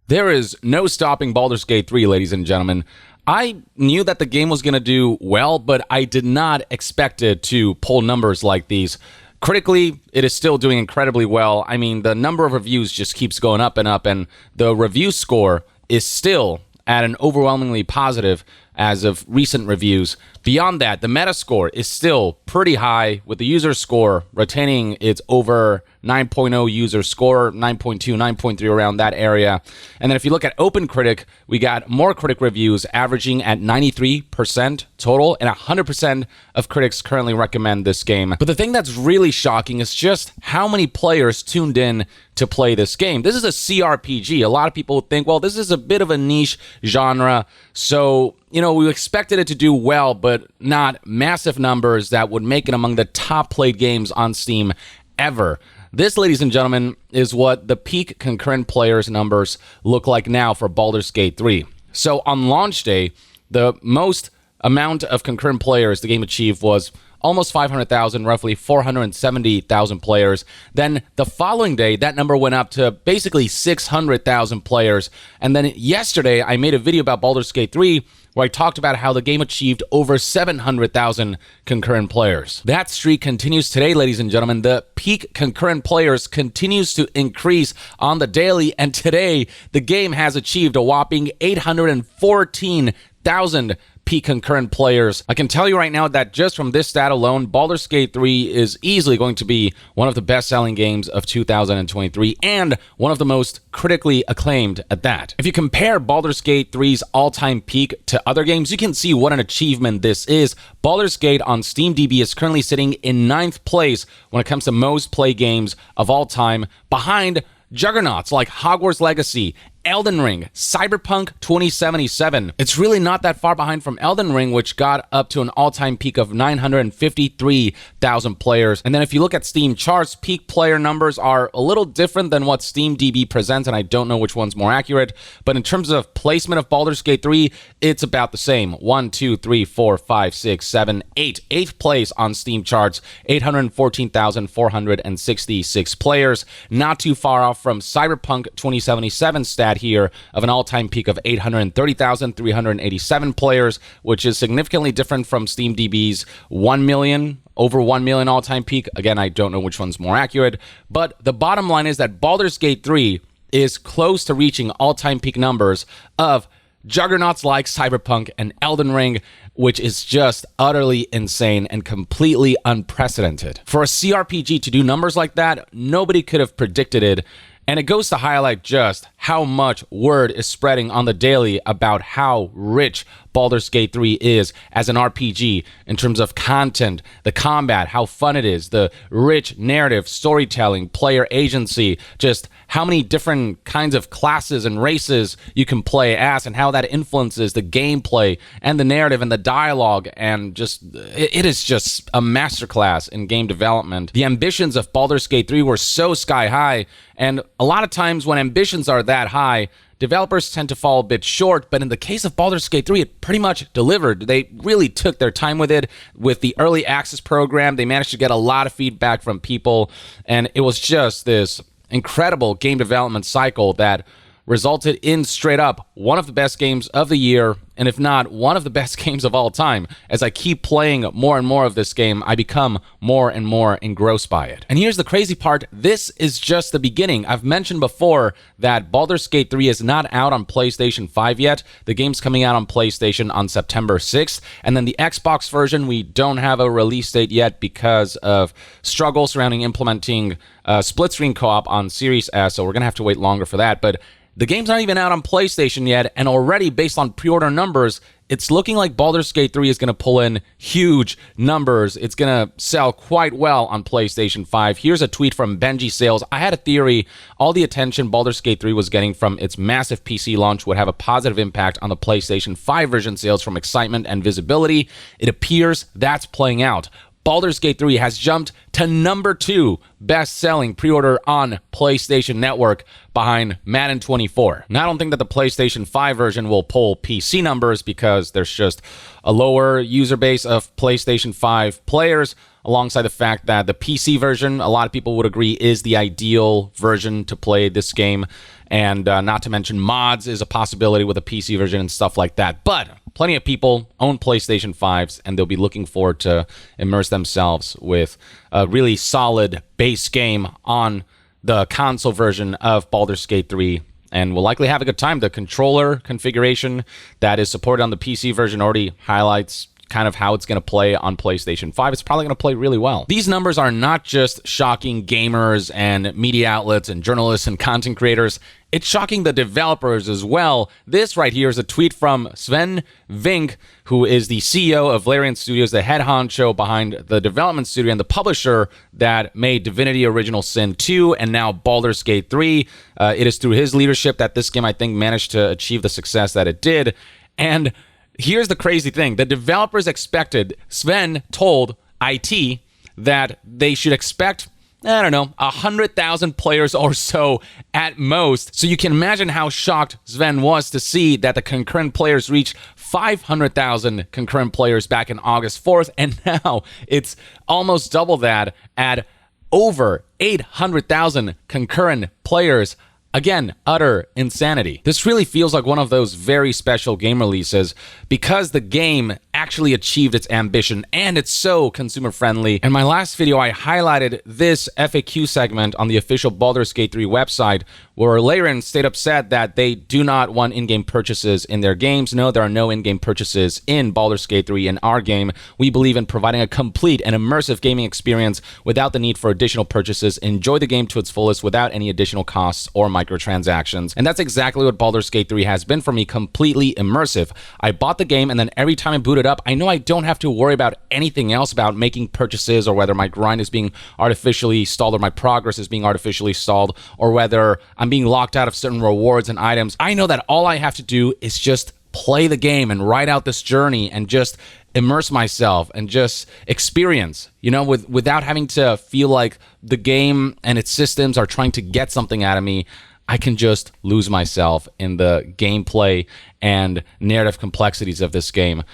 There is no stopping Baldur's Gate 3, ladies and gentlemen. I knew that the game was going to do well, but I did not expect it to pull numbers like these. Critically, it is still doing incredibly well. I mean, the number of reviews just keeps going up, and the review score is still at an overwhelmingly positive as of recent reviews. Beyond that, the Metascore is still pretty high, with the user score retaining its over 9.0 user score, 9.2, 9.3, around that area. And then if you look at OpenCritic, we got more critic reviews averaging at 93% total, and 100% of critics currently recommend this game. But the thing that's really shocking is just how many players tuned in to play this game. This is a CRPG. A lot of people think, well, this is a bit of a niche genre, so we expected it to do well, but not massive numbers that would make it among the top played games on Steam ever. This, ladies and gentlemen, is what the peak concurrent players numbers look like now for Baldur's Gate 3. So on launch day, the most amount of concurrent players the game achieved was almost 500,000, roughly 470,000 players. Then the following day, that number went up to basically 600,000 players. And then yesterday, I made a video about Baldur's Gate 3 where I talked about how the game achieved over 700,000 concurrent players. That streak continues today, ladies and gentlemen. The peak concurrent players continues to increase on the daily, and today, the game has achieved a whopping 814,000 peak concurrent players. I can tell you right now that just from this stat alone, Baldur's Gate 3 is easily going to be one of the best-selling games of 2023 and one of the most critically acclaimed at that. If you compare Baldur's Gate 3's all-time peak to other games, you can see what an achievement this is. Baldur's Gate on SteamDB is currently sitting in 9th place when it comes to most played games of all time, behind juggernauts like Hogwarts Legacy, Elden Ring, Cyberpunk 2077. It's really not that far behind from Elden Ring, which got up to an all-time peak of 953,000 players. And then if you look at Steam charts, peak player numbers are a little different than what SteamDB presents, and I don't know which one's more accurate. But in terms of placement of Baldur's Gate 3, it's about the same. 1, 2, 3, 4, 5, 6, 7, 8. 8th place on Steam charts, 814,466 players. Not too far off from Cyberpunk 2077 stat here of an all-time peak of 830,387 players, which is significantly different from SteamDB's 1 million, over 1 million all-time peak. Again, I don't know which one's more accurate, but the bottom line is that Baldur's Gate 3 is close to reaching all-time peak numbers of juggernauts like Cyberpunk and Elden Ring, which is just utterly insane and completely unprecedented. For a CRPG to do numbers like that, nobody could have predicted it. And it goes to highlight just how much word is spreading on the daily about how rich Baldur's Gate 3 is as an RPG in terms of content, the combat, how fun it is, the rich narrative, storytelling, player agency, just how many different kinds of classes and races you can play as, and how that influences the gameplay and the narrative and the dialogue, and just it is just a masterclass in game development. The ambitions of Baldur's Gate 3 were so sky high, and a lot of times when ambitions are that high, developers tend to fall a bit short, but in the case of Baldur's Gate 3, it pretty much delivered. They really took their time with it. With the early access program, they managed to get a lot of feedback from people, and it was just this incredible game development cycle that resulted in straight up one of the best games of the year, and if not one of the best games of all time. As I keep playing more and more of this game, I become more and more engrossed by it. And here's the crazy part, this is just the beginning. I've mentioned before that Baldur's Gate 3 is not out on PlayStation 5 yet. The game's coming out on PlayStation on September 6th, and then the Xbox version, we don't have a release date yet because of struggles surrounding implementing split-screen co-op on Series S, so we're gonna have to wait longer for that. But the game's not even out on PlayStation yet, and already, based on pre-order numbers, it's looking like Baldur's Gate 3 is going to pull in huge numbers. It's going to sell quite well on PlayStation 5. Here's a tweet from Benji Sales. I had a theory. All the attention Baldur's Gate 3 was getting from its massive PC launch would have a positive impact on the PlayStation 5 version sales from excitement and visibility. It appears that's playing out. Baldur's Gate 3 has jumped to number 2 best-selling pre-order on PlayStation Network, behind Madden 24. Now, I don't think that the PlayStation 5 version will pull PC numbers because there's just a lower user base of PlayStation 5 players, alongside the fact that the PC version, a lot of people would agree, is the ideal version to play this game. and not to mention mods is a possibility with a PC version and stuff like that. But plenty of people own PlayStation 5s, and they'll be looking forward to immerse themselves with a really solid base game on the console version of Baldur's Gate 3, and will likely have a good time. The controller configuration that is supported on the PC version already highlights kind of how it's going to play on PlayStation 5. It's probably going to play really well. These numbers are not just shocking gamers and media outlets and journalists and content creators. It's shocking the developers as well. This right here is a tweet from Sven Vink, who is the CEO of Larian Studios, the head honcho behind the development studio and the publisher that made Divinity Original Sin 2 and now Baldur's Gate 3. It is through his leadership that this game, I think, managed to achieve the success that it did. And here's the crazy thing. The developers expected, Sven told IT that they should expect, I don't know, 100,000 players or so at most. So you can imagine how shocked Sven was to see that the concurrent players reached 500,000 concurrent players back in August 4th. And now it's almost double that at over 800,000 concurrent players. Again, utter insanity. This really feels like one of those very special game releases because the game actually achieved its ambition and it's so consumer friendly. In my last video, I highlighted this FAQ segment on the official Baldur's Gate 3 website where Larian stayed upset that they do not want in-game purchases in their games. No, there are no in-game purchases in Baldur's Gate 3 in our game. We believe in providing a complete and immersive gaming experience without the need for additional purchases. Enjoy the game to its fullest without any additional costs or microtransactions. And that's exactly what Baldur's Gate 3 has been for me, completely immersive. I bought the game and then every time I boot it up, I know I don't have to worry about anything else about making purchases or whether my grind is being artificially stalled or my progress is being artificially stalled or whether I'm being locked out of certain rewards and items. I know that all I have to do is just play the game and ride out this journey and just immerse myself and just experience, without having to feel like the game and its systems are trying to get something out of me. I can just lose myself in the gameplay and narrative complexities of this game.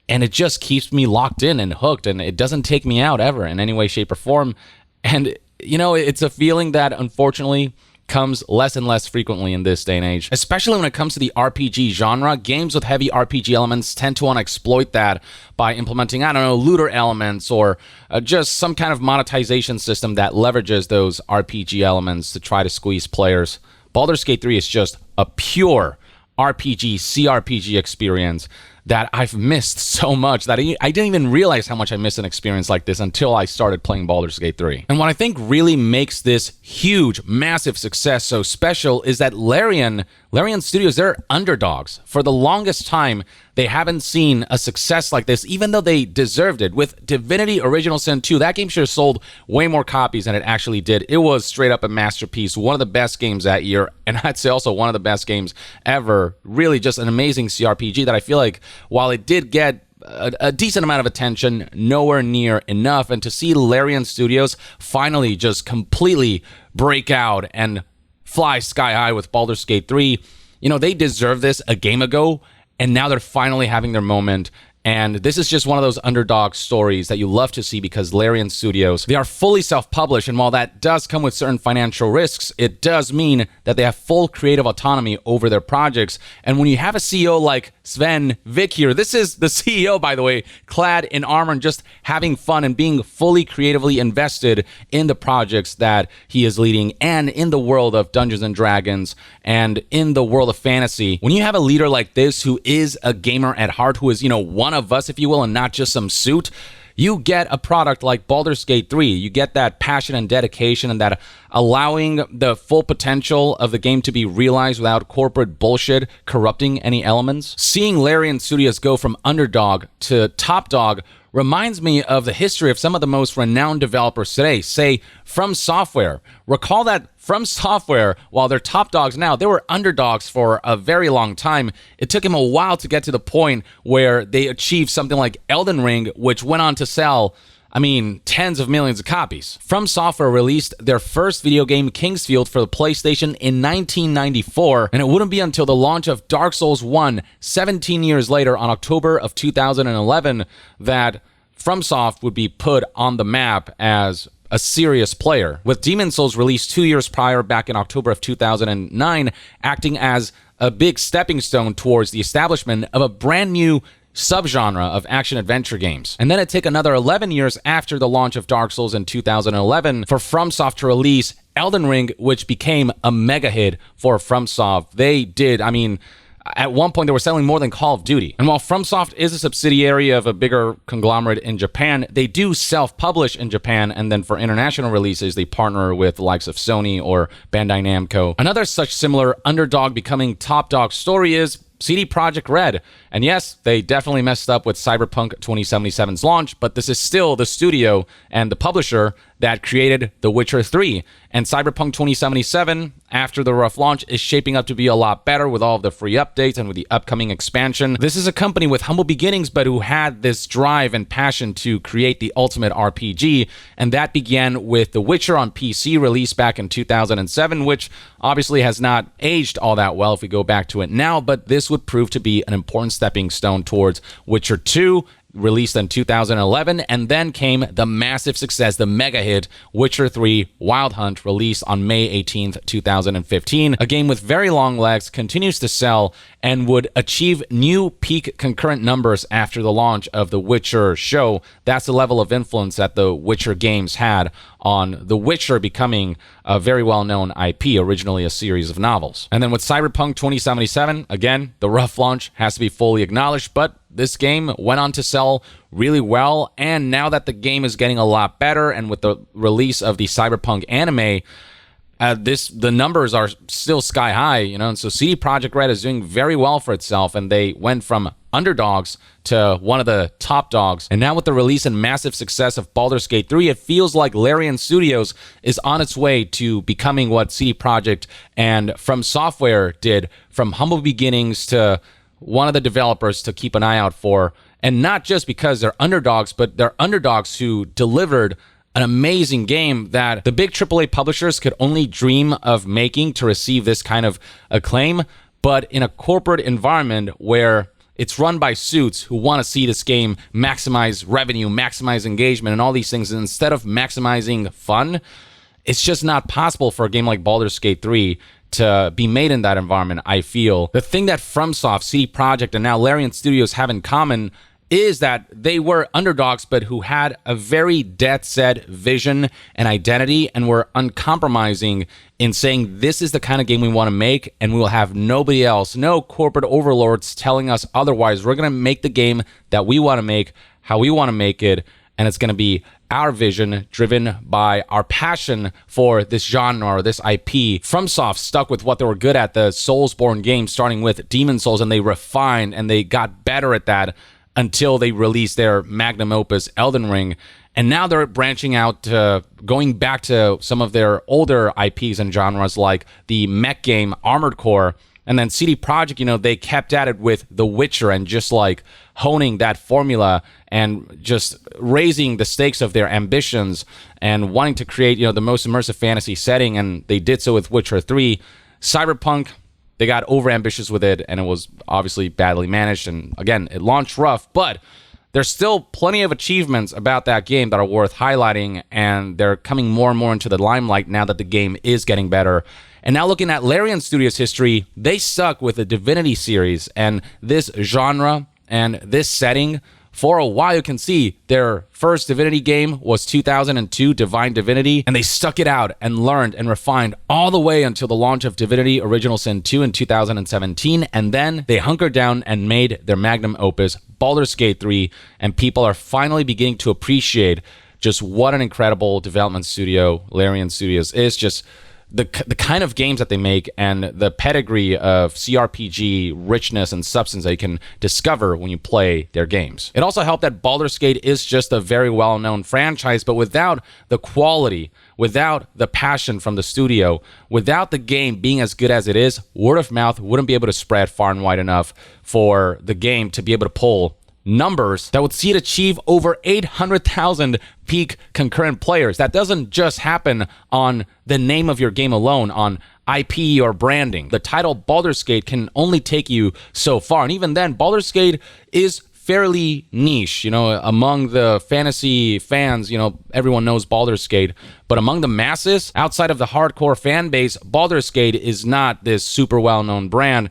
And it just keeps me locked in and hooked, and it doesn't take me out ever in any way, shape, or form. And, it's a feeling that unfortunately comes less and less frequently in this day and age, especially when it comes to the RPG genre. Games with heavy RPG elements tend to want to exploit that by implementing, looter elements or just some kind of monetization system that leverages those RPG elements to try to squeeze players. Baldur's Gate 3 is just a pure RPG, CRPG experience that I've missed so much that I didn't even realize how much I missed an experience like this until I started playing Baldur's Gate 3. And what I think really makes this huge, massive success so special is that Larian Studios, they're underdogs. For the longest time, they haven't seen a success like this, even though they deserved it. With Divinity Original Sin 2, that game should have sold way more copies than it actually did. It was straight up a masterpiece, one of the best games that year, and I'd say also one of the best games ever. Really just an amazing CRPG that I feel like, while it did get a decent amount of attention, nowhere near enough. And to see Larian Studios finally just completely break out and fly sky high with Baldur's Gate 3, they deserved this a game ago, and now they're finally having their moment. And this is just one of those underdog stories that you love to see because Larian Studios, they are fully self-published, and while that does come with certain financial risks, it does mean that they have full creative autonomy over their projects. And when you have a CEO like Sven Vink here, this is the CEO, by the way, clad in armor and just having fun and being fully creatively invested in the projects that he is leading and in the world of Dungeons and Dragons and in the world of fantasy. When you have a leader like this who is a gamer at heart, who is, one of us, if you will, and not just some suit, you get a product like Baldur's Gate 3. You get that passion and dedication and that allowing the full potential of the game to be realized without corporate bullshit corrupting any elements. Seeing Larian Studios go from underdog to top dog reminds me of the history of some of the most renowned developers today, say FromSoftware. Recall that FromSoftware, while they're top dogs now, they were underdogs for a very long time. It took them a while to get to the point where they achieved something like Elden Ring, which went on to sell, tens of millions of copies. FromSoftware released their first video game, Kingsfield, for the PlayStation in 1994, and it wouldn't be until the launch of Dark Souls 1, 17 years later, on October of 2011, that FromSoft would be put on the map as a serious player, with Demon's Souls released 2 years prior, back in October of 2009, acting as a big stepping stone towards the establishment of a brand new subgenre of action-adventure games. And then it took another 11 years after the launch of Dark Souls in 2011 for FromSoft to release Elden Ring, which became a mega hit for FromSoft. They did, at one point, they were selling more than Call of Duty. And while FromSoft is a subsidiary of a bigger conglomerate in Japan, they do self-publish in Japan, and then for international releases, they partner with the likes of Sony or Bandai Namco. Another such similar underdog becoming top dog story is CD Projekt Red. And yes, they definitely messed up with Cyberpunk 2077's launch, but this is still the studio and the publisher that created The Witcher 3. And Cyberpunk 2077, after the rough launch, is shaping up to be a lot better with all of the free updates and with the upcoming expansion. This is a company with humble beginnings, but who had this drive and passion to create the ultimate RPG, and that began with The Witcher on PC, released back in 2007, which obviously has not aged all that well if we go back to it now, but this would prove to be an important stepping stone towards Witcher 2, released in 2011, and then came the massive success, the mega hit, Witcher 3 Wild Hunt, released on May 18th, 2015. A game with very long legs, continues to sell, and would achieve new peak concurrent numbers after the launch of the Witcher show. That's the level of influence that the Witcher games had on The Witcher becoming a very well-known IP, originally a series of novels. And then with Cyberpunk 2077, again, the rough launch has to be fully acknowledged, but this game went on to sell really well, and now that the game is getting a lot better, and with the release of the Cyberpunk anime, the numbers are still sky high, and so CD Projekt Red is doing very well for itself, and they went from underdogs to one of the top dogs. And now with the release and massive success of Baldur's Gate 3, it feels like Larian Studios is on its way to becoming what CD Projekt and FromSoftware did, from humble beginnings to one of the developers to keep an eye out for. And not just because they're underdogs, but they're underdogs who delivered an amazing game that the big AAA publishers could only dream of making to receive this kind of acclaim, but in a corporate environment where it's run by suits who want to see this game maximize revenue, maximize engagement, and all these things. And instead of maximizing fun, it's just not possible for a game like Baldur's Gate 3 to be made in that environment, I feel. The thing that FromSoft, CD Projekt, and now Larian Studios have in common is that they were underdogs, but who had a very dead-set vision and identity, and were uncompromising in saying, this is the kind of game we want to make, and we will have nobody else, no corporate overlords telling us otherwise. We're going to make the game that we want to make, how we want to make it, and it's going to be our vision, driven by our passion for this genre or this IP. FromSoft stuck with what they were good at, the Soulsborne games, starting with Demon's Souls, and they refined and they got better at that until they released their magnum opus, Elden Ring. And now they're branching out, going back to some of their older IPs and genres, like the mech game Armored Core. And then CD Projekt, they kept at it with The Witcher and just like honing that formula and just raising the stakes of their ambitions and wanting to create, the most immersive fantasy setting. And they did so with Witcher 3. Cyberpunk, they got overambitious with it, and it was obviously badly managed. And again, it launched rough, but there's still plenty of achievements about that game that are worth highlighting, and they're coming more and more into the limelight now that the game is getting better. And now looking at Larian Studios' history, they stuck with the Divinity series and this genre and this setting for a while. You can see their first Divinity game was 2002, Divine Divinity, and they stuck it out and learned and refined all the way until the launch of Divinity Original Sin 2 in 2017, and then they hunkered down and made their magnum opus, Baldur's Gate 3, and people are finally beginning to appreciate just what an incredible development studio Larian Studios is. Just the kind of games that they make and the pedigree of CRPG richness and substance that you can discover when you play their games. It also helped that Baldur's Gate is just a very well-known franchise, but without the quality, without the passion from the studio, without the game being as good as it is, word of mouth wouldn't be able to spread far and wide enough for the game to be able to pull numbers that would see it achieve over 800,000 peak concurrent players. That doesn't just happen on the name of your game alone, on IP or branding. The title Baldur's Gate can only take you so far, and even then, Baldur's Gate is fairly niche, among the fantasy fans. Everyone knows Baldur's Gate, but among the masses, outside of the hardcore fan base, Baldur's Gate is not this super well-known brand.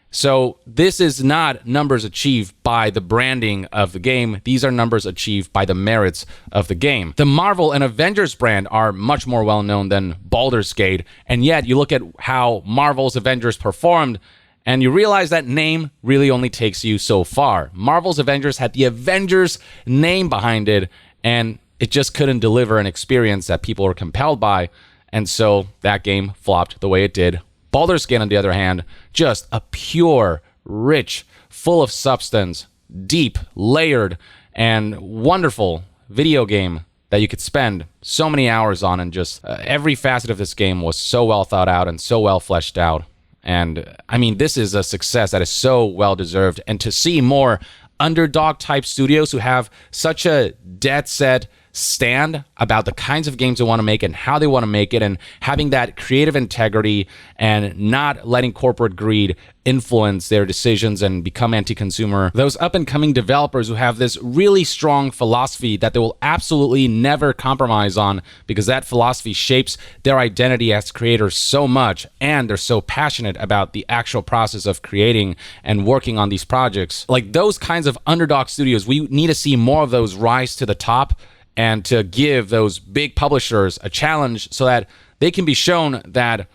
So this is not numbers achieved by the branding of the game. These are numbers achieved by the merits of the game. The Marvel and Avengers brand are much more well-known than Baldur's Gate, and yet you look at how Marvel's Avengers performed, and you realize that name really only takes you so far. Marvel's Avengers had the Avengers name behind it, and it just couldn't deliver an experience that people were compelled by, and so that game flopped the way it did. Baldur's Gate, on the other hand, just a pure, rich, full of substance, deep, layered, and wonderful video game that you could spend so many hours on, and just every facet of this game was so well thought out and so well fleshed out. And I mean, this is a success that is so well deserved. And to see more Underdog type studios who have such a dead set stand about the kinds of games they want to make and how they want to make it, and having that creative integrity and not letting corporate greed influence their decisions and become anti-consumer. Those up-and-coming developers who have this really strong philosophy that they will absolutely never compromise on, because that philosophy shapes their identity as creators so much, and they're so passionate about the actual process of creating and working on these projects. Like those kinds of Underdog studios, we need to see more of those rise to the top, and to give those big publishers a challenge so that they can be shown that,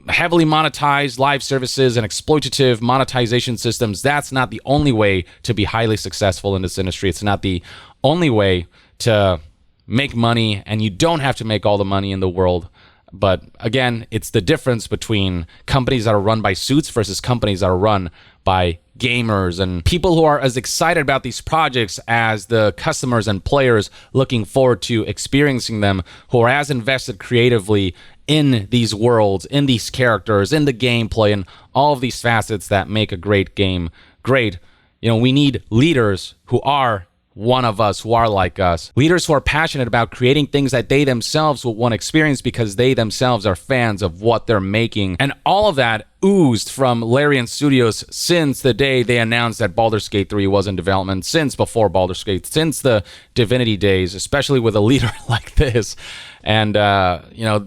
heavily monetized live services and exploitative monetization systems, that's not the only way to be highly successful in this industry. It's not the only way to make money, and you don't have to make all the money in the world. But again, it's the difference between companies that are run by suits versus companies that are run by gamers and people who are as excited about these projects as the customers and players looking forward to experiencing them, who are as invested creatively in these worlds, in these characters, in the gameplay, and all of these facets that make a great game great. We need leaders who are one of us, who are like us. Leaders who are passionate about creating things that they themselves will want to experience because they themselves are fans of what they're making. And all of that oozed from Larian Studios since the day they announced that Baldur's Gate 3 was in development, since before Baldur's Gate, since the Divinity days, especially with a leader like this. And,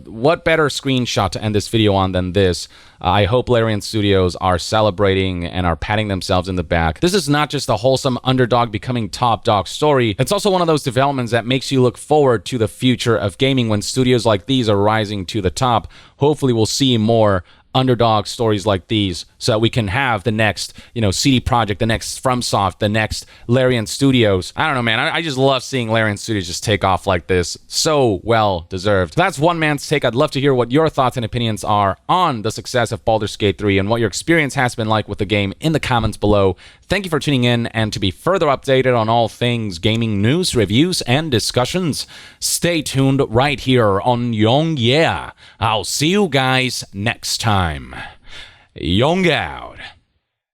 what better screenshot to end this video on than this? I hope Larian Studios are celebrating and are patting themselves in the back. This is not just a wholesome underdog becoming top dog story. It's also one of those developments that makes you look forward to the future of gaming when studios like these are rising to the top. Hopefully we'll see more Underdog stories like these, so that we can have the next, CD Projekt, the next FromSoft, the next Larian Studios. I don't know, man. I just love seeing Larian Studios just take off like this. So well deserved. That's one man's take. I'd love to hear what your thoughts and opinions are on the success of Baldur's Gate 3 and what your experience has been like with the game in the comments below. Thank you for tuning in, and to be further updated on all things gaming news, reviews, and discussions, stay tuned right here on Young Yeah. I'll see you guys next time. Young out.